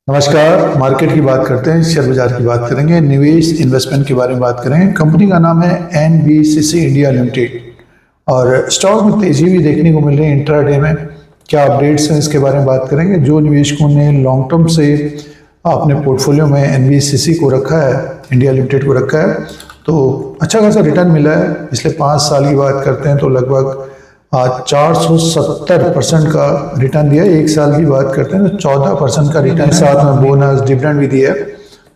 नमस्कार। मार्केट की बात करते हैं, शेयर बाजार की बात करेंगे, निवेश इन्वेस्टमेंट के बारे में बात करेंगे। कंपनी का नाम है एनबीसीसी इंडिया लिमिटेड और स्टॉक में तेजी भी देखने को मिल रही है इंट्राडे में। क्या अपडेट्स हैं इसके बारे में बात करेंगे। जो निवेशकों ने लॉन्ग टर्म से अपने पोर्टफोलियो में एनबीसीसी को रखा है, इंडिया लिमिटेड को रखा है, तो अच्छा खासा रिटर्न मिला है। पिछले 5 साल की बात करते हैं तो लगभग 470% का रिटर्न दिया है। 1 साल की बात करते हैं तो 14% का रिटर्न, साथ में बोनस डिविडेंड भी दिया है।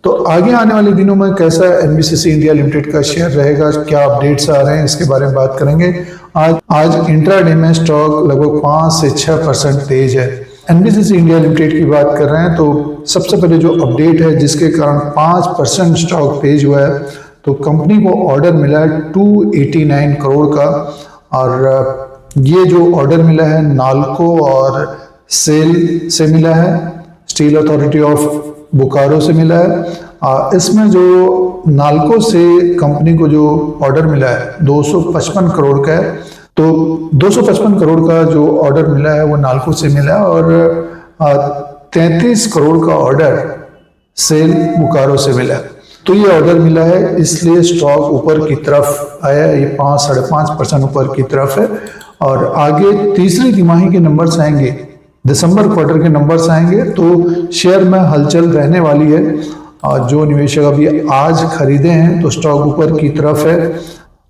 तो आगे आने वाले दिनों में कैसा एनबीसीसी इंडिया लिमिटेड का शेयर रहेगा, क्या अपडेट्स आ रहे हैं, इसके बारे में बात करेंगे। आज इंट्राडे में स्टॉक लगभग 5 से 6% तेज है। एनबीसीसी इंडिया लिमिटेड की बात कर रहे हैं तो सबसे पहले जो अपडेट है जिसके कारण 5% स्टॉक तेज हुआ है, तो कंपनी को ऑर्डर मिला है 289 करोड़ का। और ये जो ऑर्डर मिला है नालको और सेल से मिला है, स्टील अथॉरिटी ऑफ बोकारो से मिला है। इसमें जो नालको से कंपनी को जो ऑर्डर मिला है 255 करोड़ का है। तो 255 करोड़ का जो ऑर्डर मिला है वो नालको से मिला है और 33 करोड़ का ऑर्डर सेल बोकारो से मिला है। तो ये ऑर्डर मिला है इसलिए स्टॉक ऊपर की तरफ आया है। ये 5-5.5% ऊपर की तरफ है और आगे तीसरी तिमाही के नंबर्स आएंगे, दिसंबर क्वार्टर के नंबर्स आएंगे तो शेयर में हलचल रहने वाली है। और जो निवेशक अभी आज खरीदे हैं तो स्टॉक ऊपर की तरफ है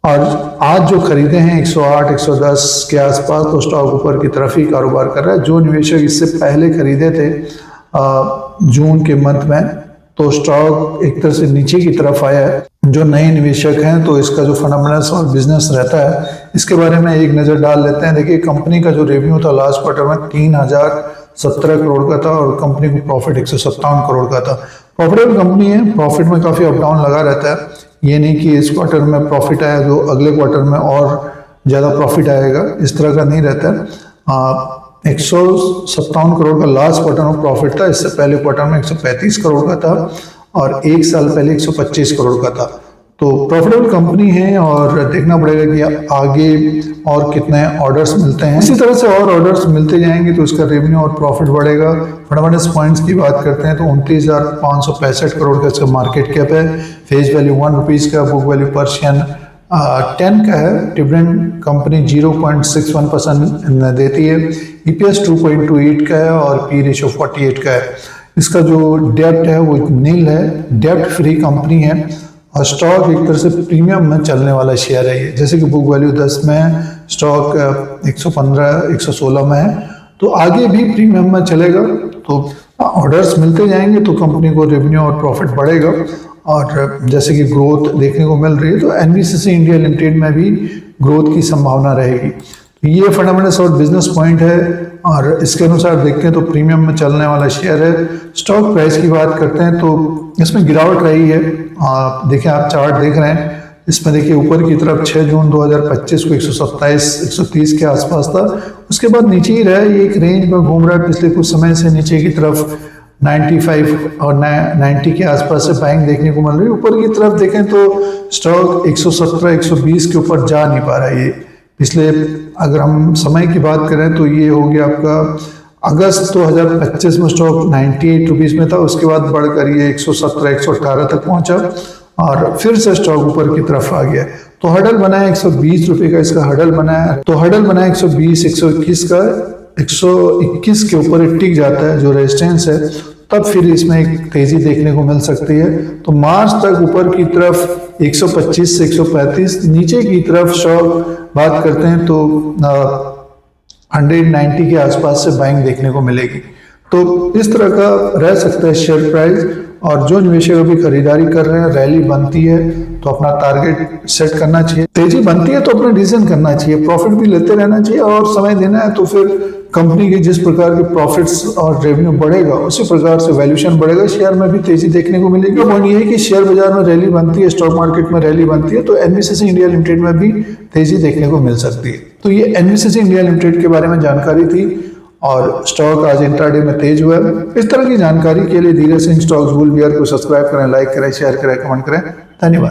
और आज जो खरीदे हैं 108-110 के आसपास तो स्टॉक ऊपर की तरफ ही कारोबार कर रहा है। जो निवेशक इससे पहले खरीदे थे जून के मंथ में तो स्टॉक एक तरह से नीचे की तरफ आया है। जो नए निवेशक हैं तो इसका जो फंडामेंटल्स और बिजनेस रहता है इसके बारे में एक नज़र डाल लेते हैं। देखिए, कंपनी का जो रेवेन्यू था लास्ट क्वार्टर में 3017 करोड़ का था और कंपनी को प्रॉफिट 157 करोड़ का था। प्रॉफिटेबल कंपनी है, प्रॉफिट में काफ़ी अप डाउन लगा रहता है। ये नहीं कि इस क्वार्टर में प्रॉफिट आया तो अगले क्वार्टर में और ज़्यादा प्रॉफिट आएगा, इस तरह का नहीं रहता है। 157 करोड़ का लास्ट क्वार्टर में प्रॉफिट था, इससे पहले क्वार्टर में 135 करोड़ का था और 1 साल पहले 125 करोड़ का था। तो प्रॉफिटेबल कंपनी है और देखना पड़ेगा कि आगे और कितने ऑर्डर्स मिलते हैं। इसी तरह से और ऑर्डर्स मिलते जाएंगे तो इसका रेवेन्यू और प्रॉफिट बढ़ेगा। फंडामेंटल्स पॉइंट्स की बात करते हैं तो 29,565 करोड़ का इसका मार्केट कैप है। फेस वैल्यू 1 रुपीज़ का, बुक वैल्यू पर शेयर 10 का है। डिविडेंड कंपनी 0.61% देती है। EPS 2.28 का है और पी रेशियो 48 का है। इसका जो डेब्ट है वो नील है, डेब्ट फ्री कंपनी है और स्टॉक एक तरह से प्रीमियम में चलने वाला शेयर है ये। जैसे कि बुक वैल्यू 10 में है, स्टॉक 115-116 में है, तो आगे भी प्रीमियम में चलेगा। तो ऑर्डर्स मिलते जाएंगे तो कंपनी को रेवेन्यू और प्रॉफिट बढ़ेगा और जैसे कि ग्रोथ देखने को मिल रही है तो एनबीसीसी इंडिया लिमिटेड में भी ग्रोथ की संभावना रहेगी। ये फंडामेंटल्स और बिजनेस पॉइंट है और इसके अनुसार देखते हैं तो प्रीमियम में चलने वाला शेयर है। स्टॉक प्राइस की बात करते हैं तो इसमें गिरावट रही है। देखिए, आप चार्ट देख रहे हैं, इसमें देखिए ऊपर की तरफ 6 जून 2025 को 127-130 के आसपास था, उसके बाद नीचे ही रहा। ये एक रेंज में घूम रहा है पिछले कुछ समय से, नीचे की तरफ 95 और 90 के आसपास से बाइंग देखने को मिल रही है। ऊपर की तरफ देखें तो स्टॉक 117-120 के ऊपर जा नहीं पा रहा है। ये पिछले, अगर हम समय की बात करें तो ये हो गया आपका अगस्त 2025 में स्टॉक 98 रुपीज़ में था, उसके बाद बढ़कर ये 117-118 तक पहुंचा और फिर से स्टॉक ऊपर की तरफ आ गया। तो हडल बनाया 120 रुपये का, इसका हडल बनाया, तो हडल बनाया 120-121 का, 121 के ऊपर टिक जाता है जो रेजिस्टेंस है, तब फिर इसमें एक तेजी देखने को मिल सकती है। तो मार्च तक ऊपर की तरफ 125 से 135, नीचे की तरफ स्टॉक बात करते हैं तो 190 के आसपास से बाइंग देखने को मिलेगी। तो इस तरह का रह सकता है शेयर प्राइस। और जो निवेशक अभी खरीदारी कर रहे हैं, रैली बनती है तो अपना टारगेट सेट करना चाहिए, तेजी बनती है तो अपना डिसीजन करना चाहिए, प्रॉफिट भी लेते रहना चाहिए और समय देना है। तो फिर कंपनी के जिस प्रकार के प्रॉफिट्स और रेवेन्यू बढ़ेगा उसी प्रकार से वैल्यूएशन बढ़ेगा, शेयर में भी तेजी देखने को मिलेगी। पॉइंट ये है कि शेयर बाजार में रैली बनती है, स्टॉक मार्केट में रैली बनती है, तो एनबीसीसी इंडिया लिमिटेड में भी तेजी देखने को मिल सकती है। तो ये एनबीसीसी इंडिया लिमिटेड के बारे में जानकारी थी और स्टॉक आज इंट्राडे में तेज हुआ है। इस तरह की जानकारी के लिए धीरे सिंह स्टॉक्स बुल बियर को सब्सक्राइब करें, लाइक करें, शेयर करें, कमेंट करें। धन्यवाद।